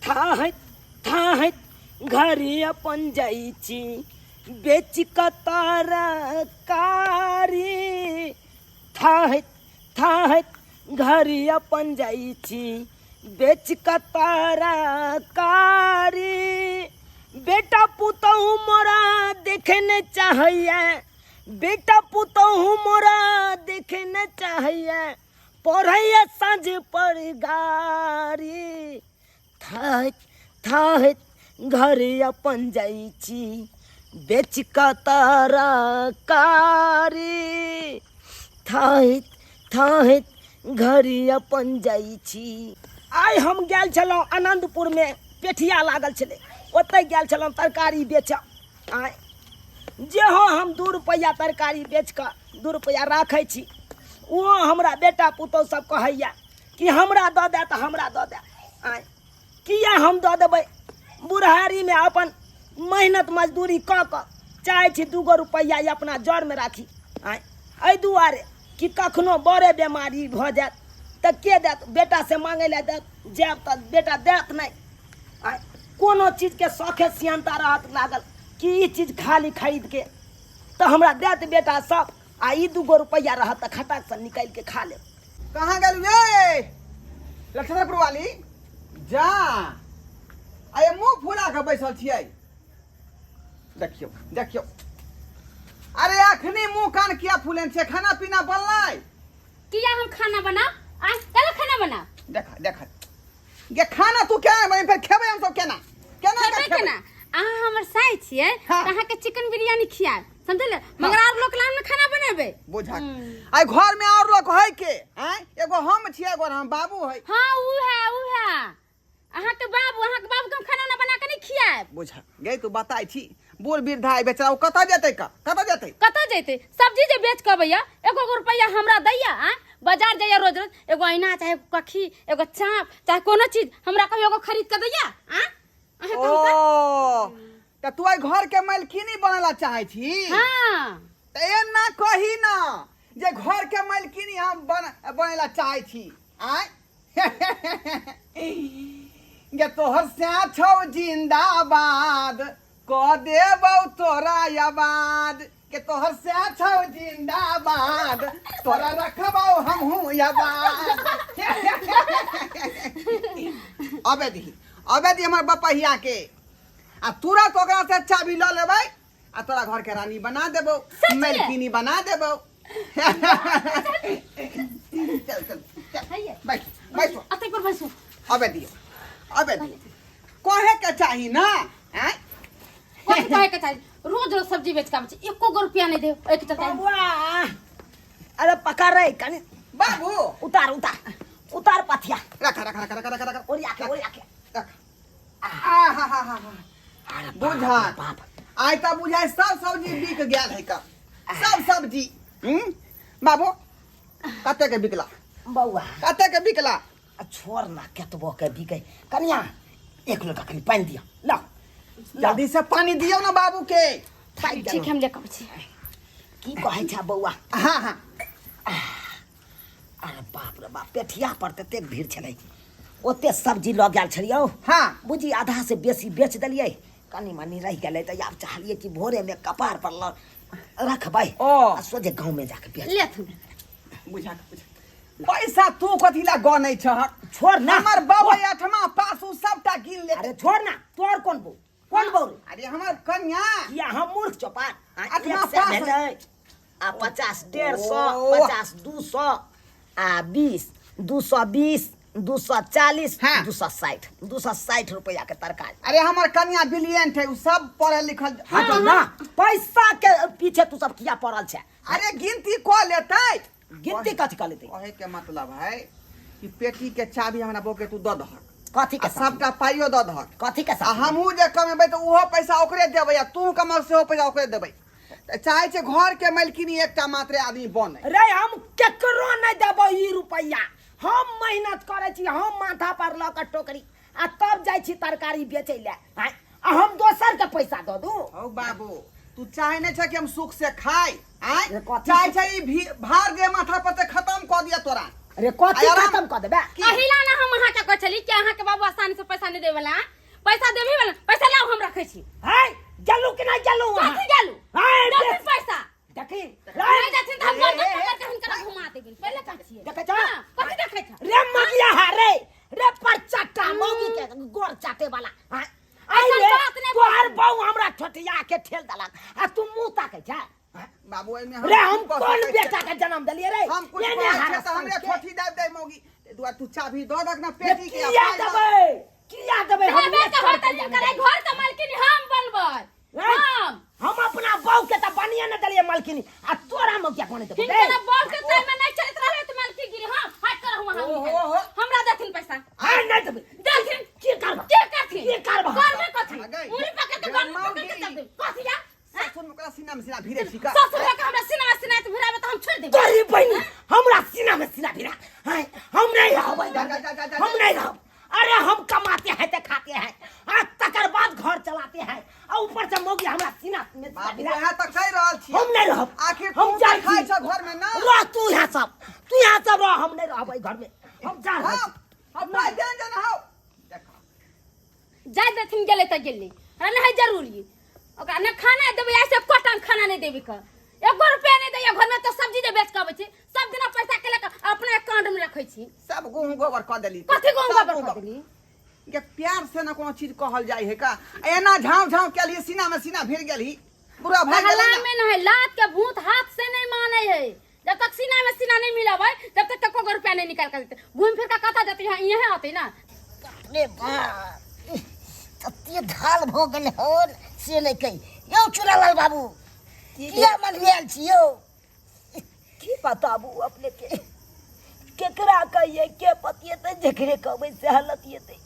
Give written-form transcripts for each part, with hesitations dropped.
था घरे अपन जाइची बेच का तरकारी था घरे अपन जाइची बेच का तरकारी बेटा पुतहु मोरा देखने चाहिए बेटा पुतहु मोरा देखने चाहिए पढ़ैया साँझ पर गारी था घरे अपन जाइची बेच का तरकारी था घरे अपन जाइची आइ हम गेल छलहुँ आनंदपुर में पेठिया लागल छलै ओतै गेल छलहुँ तरकारी बेचऽ आइ जे हो हम 2 रुपैया तरकारी बेच कऽ 2 रुपैया राखै छी ओहो हमरा बेटा पुतहु सब कहैया कि हमरा दऽ दे तऽ हमरा दऽ दे आइ किया हम दऽ देबै बुढ़ारीमे अपन मेहनत मजदूरी कऽ चाहै छी 2 रुपैया अपना जड़मे राखी आइ एहि दुआरे कि कखनो बड़े बेमारी भऽ जायत तऽ के देत बेटा से मांगै लए देत जायब तऽ बेटा देत नहि आइ कोनो चीजके शौखे सियनता रहत लागल कि ई चीज खाली खरीद के तऽ हमरा देत बेटा सब आ ई 2 रुपैया रहत तऽ खटाक से निकालि के खा लेब। कहाँ गेल रे लक्ष्मणपुर वाली जा आये मुँह फुला के बैसल छियै देखियो देखियो अरे अखनी मुँह कान किया फूलन छे खाना पीना बनलै किया हम खाना बना आज चलो खाना बना देखा देखा ये खाना तू क्या बने फिर खेबै हम सब केना केना केना अहाँ हमर साई छियै त अहाँ के चिकन बिरयानी खिया समझले मगर और लोग लान में खाना बनेबे बुझा आई घर में और लोग है के हैं एगो हम छियै एगो हम बाबू है हां उ है अहाँ के बाबू के खाना ना बना के नहीं खियाब बुझा गई तू बताई छी बूढ़ वृद्धा बेचारा ओ कत जेतै सब्जी जे बेच के भैया 1 रुपया हमरा दैया बाजार जाइया रोज एगो अहिना चाहे कखी एगो चाप चाहे कोनो चीज हमरा कहियो एगो खरीद के दैया ओ त तू आई घर के मालकिनी बनला चाहे छी हां त ए ना कही ना जे घर के मालकिनी हम बनला चाहे छी आय गे तोहर से छौ जिंदाबाद क देबौ तोरा आबाद के तोहर से छौ जिंदाबाद तोरा रखबौ हमहू आबाद अबे दी हमर बपहिया के आ तुरंत ओकरा से चाबी ल लेबै आ तोरा घर के रानी बना देबौ मालकिनी बना देबौ चल चल बैठ बैठ अतै पर बैसो अबे दी कहे के चाही ना हैं कहे के चाही रोज सब्जी बेच के आबै 1 रुपया नहीं दे एक चटा वाह अरे पकड़ रे कनी बाबू उतार पथिया रख ओरिया के रख आहा बुझा बाप आइ त बुझाय सब सब्जी बिक गेल है का सब सब्जी बाबू कते के बिकला बौआ कते के बिकला छोड़ ना केतबो के बिकै कनिया 1 लोटा कनी पानी दिया ला जल्दी से पानी दियो ना बाबू के ठीक हम लेकर छी की कहै छ बौआ हां अरे बाप रे बाप पेठिया पर तते भीड़ छलै ओते सब्जी ल गेल छलियौ हां बुझी आधा से बेसी बेच देलियै कनी मनी रह गेलै त यार चाहलिए कि भोरे में कपार पर रखबै आ सोझे गांव में जाके बेच ले तू बुझा पैसा तू कथी ला गनै छ छोड़ ना हमर बाबू 8वां पास उ सबटा गिन ले अरे छोड़ ना तोर कौन बौ अरे हमर कन्या या हम मूर्ख चोपार 8वां पास भेलै आ 50 150 50 200 आ 20 220 240 260 260 रुपया के तरकारी अरे हमर कन्या ब्रिलियंट है उ सब पढ़ल लिखल हटो ना पैसा के पीछे तू सब किया पड़ल छै अरे गिनती क लेतै गिनती कथी कर लेतै कहे के मतलब है कि पेटी के चाबी हमरा बोके तू द दहक कथी के सबटा पाइयो द दहक कथी के आ हमहू जे कमेबै त ओहो पैसा ओकरे देबै आ तू कमाउ सेहो पैसा ओकरे देबै चाहे छै घर के मालकिनी एकटा मात्र आदमी बने रे हम केकरो नै देबै ई रुपैया हम मेहनत करे छी हम माथा पर ल के टोकरी आ तब जाय छी तरकारी बेचै ले आ हम दोसर के पैसा द दू ओ बाबू तू चाहे नै छै कि हम सुख से खाई आय कथी चाहे छै ई भार जे माथा पर से खत्म क दिया तोरा अरे कथी आराम- खत्म कर देबे अहिला ना हम अहाँ के कह चली कि अहाँ के बाबू आसानी से पैसा नहीं देवेला पैसा देबी वाला पैसा लाओ हम रखै छी है जल्लू कि नहीं जल्लू वहां कथी गेलू हाय देथिन पैसा देखी नहीं देथिन त हम गोल पकड़ के हुनका घुमा देबिन पहले का छिए देखै छ कथी देखै छ रे मगिया है रे पर चाटा मौगी के गोर चाटे वाला हां आई ऐसन रे बात नहीं तोहर बहू हमरा ठोठिया के ठेल देलक आ तू मुंह ताकै छ बाबू एमे रे हम कौन बेटा के जन्म देलिए रे हम कुछ एने कहै हारा छै त हमरे ठोठी दे मौगी दुआ तू चाभी दो दक ना पेटी पेटी के के किया देबै किया देबै हम देबे के होटल जे करे घर के मालकिन हम बनबै हम अपना बहू के त बनिए न देलिए मालकिनी आ तोरा में क्या कोने देबै हिनका बोल के टाइम में नहीं चलत रहले त मालकी गिरी हां हट कर वहां हमरा देथिन पैसा हां नहीं देबै देथिन की करबा के करथिन की करबा करबे कथी उरी पकड़ के घर में पकड़ के चल दे कथी या सुन मकला सीना में सीना भिरे छिका ससुर के हमरा सीना में सीना त भिराबे त हम छोड़ देब तोरी बहनी हमरा सीना में सीना भिरा हां हम नहीं रहबै हम नहीं रहब अरे हम कमाते हैं ते खाते हैं आज तकर बाद घर चलाते हैं और ऊपर से मौगी हमरा सीना में सीना बाबू भिरा यहाँ तक कह रहल छी हम नहीं रहब आखिर हम तू जाई खाइ छी छ घर में ना रह तू यहाँ सब रह हम नहीं रहबै घर में हम जा रहल छी हम भाई जान जान हो देखो जाय देथिन गेले त गेले नहीं जरूरी ओकरा न खाना देबै ऐसे कोटन खाना नहीं देबै का 1 रुपया नहीं दैया घर में तो सब्जी जे बेच के आबै छी सब दिन पैसा के लेके अपने अकाउंट में रखै छी सब गेहूं गोबर क देली कथी को सब गोबर कर देली के प्यार से ना कोनो चीज कहल जाय है का एना झाव झाव के लिए सीना में सीना भिर गेली बुरा भाई कहला में नहीं लात के भूत हाथ से नहीं माने है जब तक सीना में सीना नहीं मिलाबै तब तक एको रुपया नहीं निकाल के देते घूम फिर के कथा देते यहाँ यहीं आते ना रे बा तते धाल भ गेल हन से नहीं कही यौ चुरालाल बाबू किया मन भेल छियो की बताबू अपने के केकरा कहिए के पतिएते जकरे कहबै से हालत येते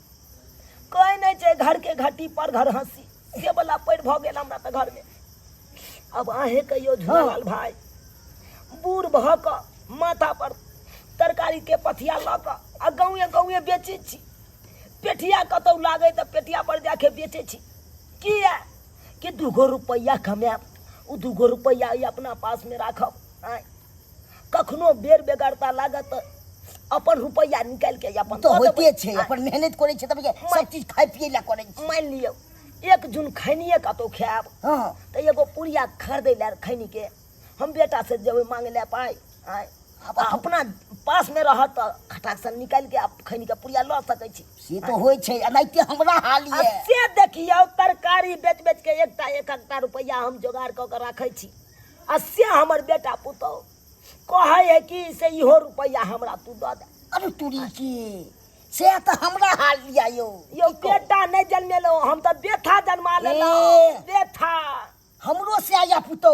कहे नहीं छै घर के घाटी पर घर हंसी से वाला पैर भ गेल हमरा त घर में अब आहे कहियो झूलालाल भाई बूढ़ भ क माथा पर तरकारी के पथिया ल क आ गाँवे बेचै छी पेठिया कतौ लागे त पेठिया पर जाके बेचै छी किया कि 2 रुपया कमाब उ 2 रुपया अपना पास में राखब आय कखनो बेर बेगरता लागत अपन रुपया निकाल के अपन तो होते छे अपन मेहनत करे छे तब सब चीज खाइ पिए ला करे छे मान लियो 1 जून खैनिए कतौ खाब हां त एगो पुड़िया खरीदै ला खैनी के हम बेटा से जेबै मांगे ले पाई आय अब अपना पास में रहत खटाक से निकाल के आप खैनी के पुड़िया ल सकै छी से तो होय छे अनाइते हमरा हाल आ ये से देखियो तरकारी बेच बेच के एक रुपया हम जोगाड़ क के राखै छी आ से हमर बेटा पुतौ कहै है कि से इहो रुपया हमरा तू द दे अरे तुरी की से तो हमरा हाल लिया यो बेटा नहीं जन्मेलो हम तो बेथा जन्मा लेलो ए। बेथा हमरो से आया पुतो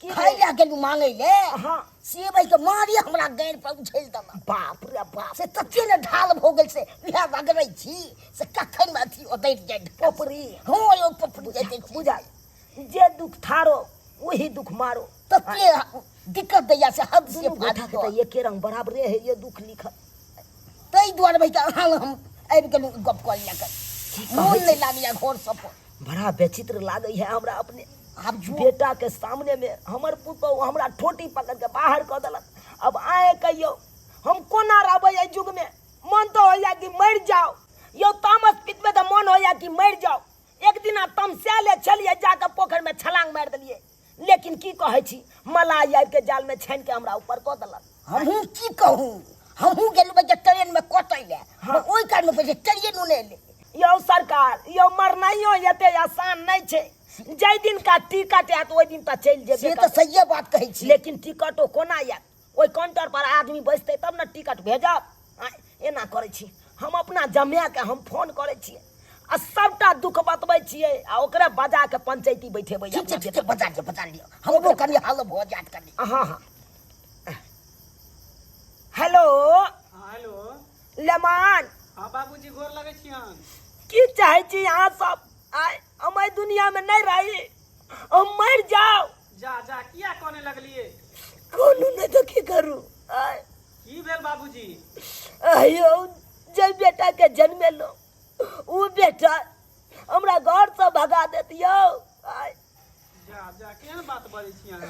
की खाइ ला गेलु मांगे ले हाँ सेबै के मारी हमरा गैर पर उछल दला बाप रे बाप से तते ने ढाल भ गेल से बिहा बगरै छी से कखन में अथी ओदैर जाय पोपरी हो यो पपड़ी जाय छी बुझा जे दुख थारो वही दुख मारो तते दिक्कत दैया से हद से दुनू फाड़ गोटा के दो तो एके रंग बराबरे है ये दुख लिखल तै दुआरे भाई का हाल हम आबि गेलु गप कर लिया कर मोन नहीं लागिया घर सब पर बड़ा बेचित्र लागे है हमरा अपने अब जो बेटा के सामने में हमर पुतो हमरा ठोटी पकड़ के बाहर क देलक अब आए कहियो हम कोना रहबै एहि युग में मन तो होया कि मर जाओ यो तामस पित में तो मन होया कि मर जाओ एक दिन तमसे ले चलिए जाके पोखर में छलांग मार देलिए लेकिन की कहै छी मलाई आबि के जाल में छानि के हमरा ऊपर क देलक हमहू की कहूं हमहू गेलु बजे ट्रेन में कटै ले ओइ काल में बजे ट्रेन ने ले यो सरकार यो मरनाइयो एते आसान नहीं छै जै दिन का टिकट आत ओइ दिन त चलि से जेबे तो सही बात कहै छी लेकिन टिकटो कोना आयत ओइ काउंटर पर आदमी बैसते तब न टिकट भेजब एना करै छी हम अपना जमाए के हम फोन करै छियै आ सबटा दुख बतबै छियै आ ओकरे बजा के पंचायती बैठेबै ठीक छै बजा लियो हमरो कनी हाल भ जात कनी हाँ हाँ हेलो हेलो लेमान हाँ बाबूजी गोर लगै छियन की चाहै छी अहाँ सब आय हम एहि दुनिया में नहीं रही हम मर जाओ जा जा किया कोने लगलिए कोनो नहीं तो की करू आय की भेल बाबूजी अयो जब बेटा के जन्मे लो वो बेटा हमरा घर से भगा देतियो आय जा जा केहन बात बजै छियन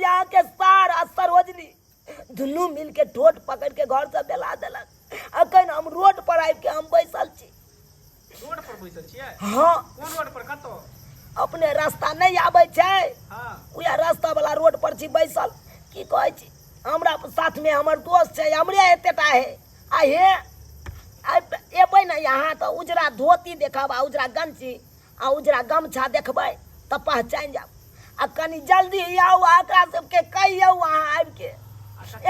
यहाँ के सार आ सरोजनी दुनू मिल के ठोट पकड़ के घर से बेला देलक। अखन हम रोड पर आबि के हम बैसल छी। रोड पर बैसल छियै? हाँ, कोन रोड पर? कतौ? अपने रास्ता नहीं आबै छै, हाँ। उएह रास्ता वाला रोड पर छी बैसल। की कहै छी, हमरा साथ में हमर दोस्त छै, हमरे एतेटा है। आ एबै ने यहाँ तो उजरा धोती देखब, आ उजरा गंजी आ उजरा गमछा देखबै तो पहचान जाब। आ कनी जल्दी आउ, एकरा सबके कहियौ अहाँ आबि के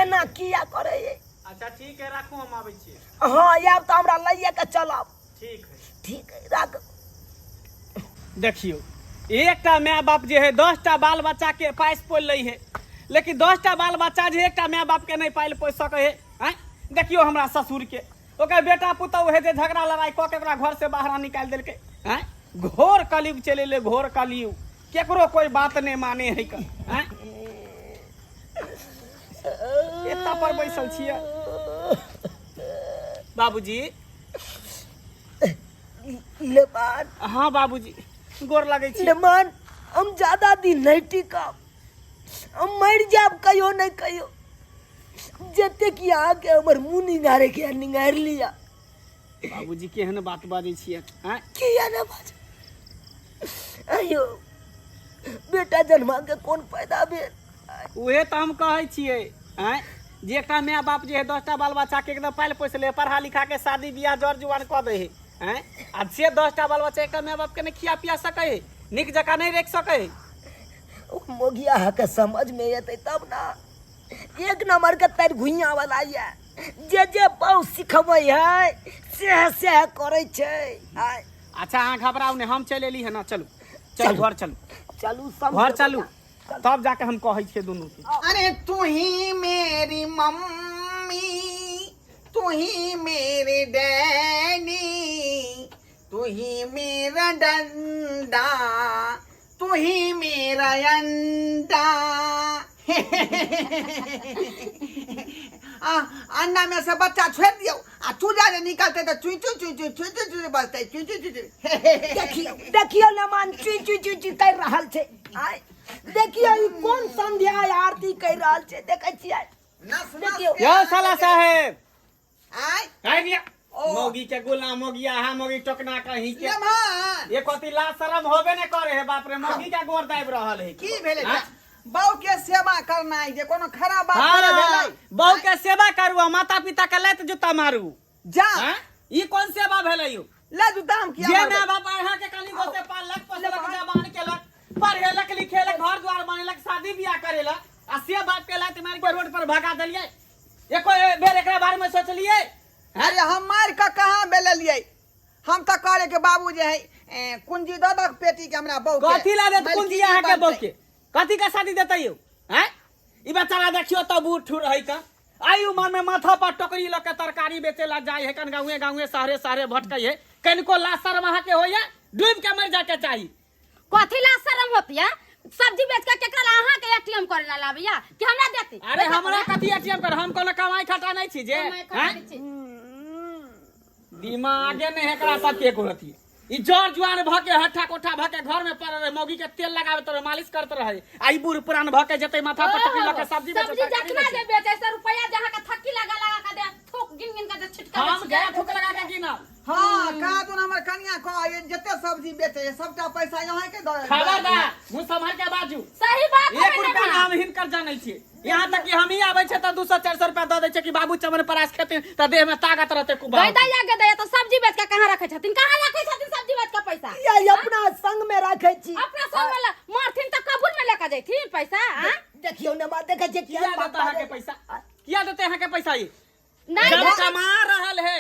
एना किया करे है। अच्छा ठीक है, राखू, हम आबै छी। हाँ, आब तो हमरा लइए के चलब। ठीक है। ठीक है, राख। देखियो, एकटा माय बाप जे है 10टा बाल बच्चा के पास पोल लै है, लेकिन 10टा बाल बच्चा जे एकटा माय बाप के नहीं पाल पोस सके है। हैं? देखियो हमरा ससुर के, ओकर बेटा पुतौह है जे झगड़ा लड़ाई कऽ के ओकरा घर से बाहर निकाल देलकै। हैं? घोर कलयुग चले ले, घोर कलयुग, केकरो कोई बात नहीं माने है। हैं? एता पर बैसल छियै बाबूजी। लेमान, हाँ बाबूजी, गोर लगै छी। लेमान, हम ज्यादा दिन नहीं टिकब, हम मर जाब कहियो नहीं कहियो। जते कि आके हमर मुँह निगारे के निगार लिया। बाबूजी केहन बात बाजै छियै? हैं? किया ना बाज? अयो, बेटा जन्मा के कौन फायदा भेल? उहे तो हम कहै छियै। हैं? जे एकटा माय बाप जे है 10टा बाल बच्चा के एकदम पाल पोस ले, पढ़ा लिखा के शादी बियाह जर जुआन कऽ दे है। हैं? आ से 10टा बाल बच्चा एकटा माय बाप के नहीं खिया पिया सकै है, निक जकाँ नहीं रख सकै है। मोगिया के समझ में एतै तब ना। एक नंबर के तर घुइया वाला ये, जे बहु सिखबै है से करे छै। आय, अच्छा अहाँ घबराउ ने, हम चल एली है ना। चलू चलू घर चलू, चलू सब घर चलू, तब जाके हम कहै छियै दुनू के। अरे तू ही मेरी मम्मी, तू ही मेरे डैडी, तू ही मेरा डंडा, तू ही मेरा अंडा। अंडा में से बच्चा छोड़ दियो, आ चूजा जे निकलते तो चुई चुई चुई चुई चुई चुई चुई बजते, चुई चुई चुई चुई। देखियो, देखियो लेमान चुई चुई चुई चुई कर रहल छै। आय, देखियो ई कोन संध्या आरती कर रहल छै, देखै छियै। देखियो, यो साला साहेब, आय आइ दिया मोगी के गुलाम, मोगिया हा मोगी टोकना कहीं के। लेमान ये कथी लाज शरम होबे ने करे है। बाप रे, मोगी के गोर दाबि रहल है। की भेलै? हाँ? बहू के सेवा करना है, जे कोनो खराब बात हाँ, करे भेलै। बहू के सेवा करू आ माता पिता के लैत जूता मारू। जा हैं? ई कोन सेवा भेलै यौ? ले जूता हम किया जे मारबै? माय बाप अहाँ के कनी गोते पाललक, पोसलक, जवान केलक, पढ़ेलक लिखेलक, घर द्वार बनेलक, शादी बियाह करेलक, आ से बाप के लात मार के रोड पर भगा देलियै। एको बेर एकरा बारे में सोचलियै? अरे हम मार के कहाँ बेललियै? हम तो कहले के बाबू जे है कुंजी दऽ दक पेटी के हमरा बहू के। कथी ला देत कुंजी अहाँ के बहू बनतै। के? कथी का शादी देतै यौ? हैं? ई बेचारा देखियो तो बूढ़ ठुर है का। आई उमर में माथा पर टोकरी ल के तरकारी बेचे ला जाय है, कन गाँवे गाँवे शहरे शहरे भटकै है। कनिको लाज शरम अहाँ के होइए? डूब के मर जाके चाही। कथी ला शरम होतिया? सब्जी बेच के केकरा ला अहाँ के एटीएम करे ला लाबिया कि हमरा देती? अरे हमरा कथी एटीएम कर, हम कोनो कमाई खटा नहीं छी जे। हैं? दिमागे में एकरा सब के कोरती। ई जर जुआन भ के हट्ठा कोठा भ के घर में पड़ रहे, मौगी के तेल लगावे तो मालिश करते रहे। आई बूढ़ पुरान भ के जते माथा पर टकरी ल के सब्जी बेचे, सब्जी जतना जे बेचे से रुपया जहाँ का थक्की लगा लगा के दे, थूक गिन गिन के दे, छिटका हम गया थूक लगा के गिनब। हाँ कहा तू हमर कन्या कह ये जते सब्जी बेचे है सबका पैसा यहाँ के दे। खबरदार मुंह संभाल के बाजू। सही बात है एक रुपया हम हिनकर जानै छियै। यहाँ तक कि हम ही आबै छै त 200-400 रुपया दऽ दै छै कि बाबू चमन परास खेते त देह में ताकत रहते कुबा। गैदैया गैदैया तो सब्जी बेच के कहाँ रखे छथिन? कहाँ रखे छथिन सब्जी बेच के पैसा? ये अपना संग में रखे छी। अपना संग में मारथिन त कबूल में लेके जैथिन पैसा। हां देखियो ने बात देखे छै किया किया देते अहाँ के पैसा? किया देते अहाँ के पैसा? ये नहीं जब दे- कमा रहल है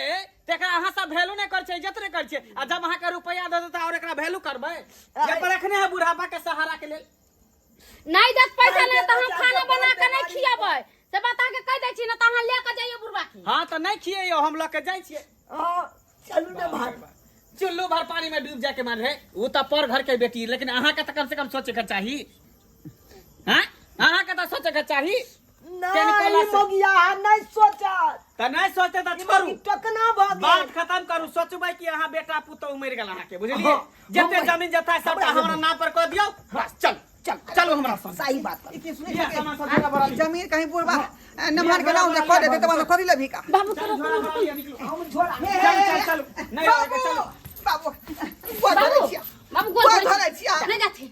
तेकरा अहाँ सब वैल्यू नहीं कर छै, इज्जत नहीं कर छै। आ जब अहाँ के रुपया दे देता और एकरा वैल्यू करबै? ये पर रखने है बुढ़ापा के सहारा के लेल। नहीं दे पैसा ना तो हम खाना बना के नहीं खियाबै। से बता के कह दै छी ना त अहाँ लेके जाइयो बुढ़वा की। हां त नहीं खियैयो, हम ल के जाय छियै। हां, चलू ने भाग। चुल्लू भर पानी में डूब जाके मार है। वो तो पर घर के बेटी, लेकिन अहाँ के तो कम से कम सोचे के चाहिए। हाँ? अहाँ के तो सोचे के चाहिए। नहीं मोगिया नहीं सोचा। तो नहीं सोचते तो ई छोड़ू, मोगी टकना भ गेल। बात खत्म करू। सोचबै कि अहाँ बेटा पुतौह मर गेल अहाँ के, बुझलिए? हाँ, जते हम- जमीन जथा है सबटा हमरा नाम पर कह दियो, बस चल। चल चलो हमरा संग सही बात कर इतनी सुनी ये सामान सब झोला भरा ली जमीन कहीं पूर्वा नमहर के नाम से कह देते तो कथी लेभी का बाबू चल झोला भरा लिया निकलो हम झोला चल चल चल नहीं आएगा चलो बाबू गोड़ धरे छिया बाबू गोड़ धरे छिया नहीं जाते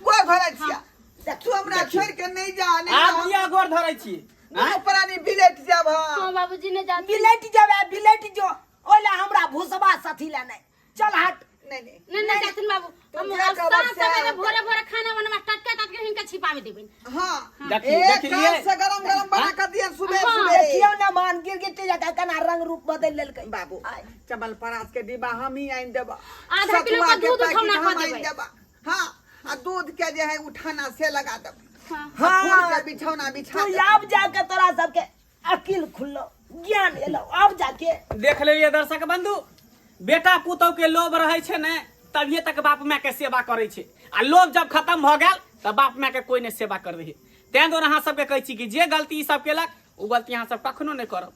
गोड़ धरे छिया तू हमरा छोड़ के नहीं जा नहीं आप किया गोर धरै छी ना प्राणी बिलेट जाब हाँ बाबूजी ने जाते बिलेट जावे बिलेट जो ओला हमरा भूसबा साथी ला नहीं चल हट नहीं नहीं जाते बाबू हम क्या अब खबर शाम से? सवेरे भोरे भोरे खाना बनवा टटके हिनका छिपा में देबे हां देखिए, एक देखिए। काम से गरम गरम बना कर दिया सुबह हाँ, सुबह देखियो ना मान गिरगिट जाता कना रंग रूप बदल लेलकै बाबू चबल परास के डिब्बा हम ही आइन देबा आधा किलो का दूध उठौना कर आइन देबै। देबा हां आ दूध के जे है उठाना से लगा देब हाँ फूल हाँ के बिछौना बिछा तू देब अब जाके तोरा सबके अकिल खुललो ज्ञान एलो अब जाके देख लेलिए दर्शक बंधु बेटा पुतौ के लोभ रहे छै ने तभिए तक बाप माय के सेवा करे छै आ लोभ जब खत्म भ गेल त बाप माय के कोई ने सेवा कर रही तें दुआरे अहाँ सबके कहै छी कि जे गलती ई सब केलक ओ गलती अहाँ सब कखनो नहीं करब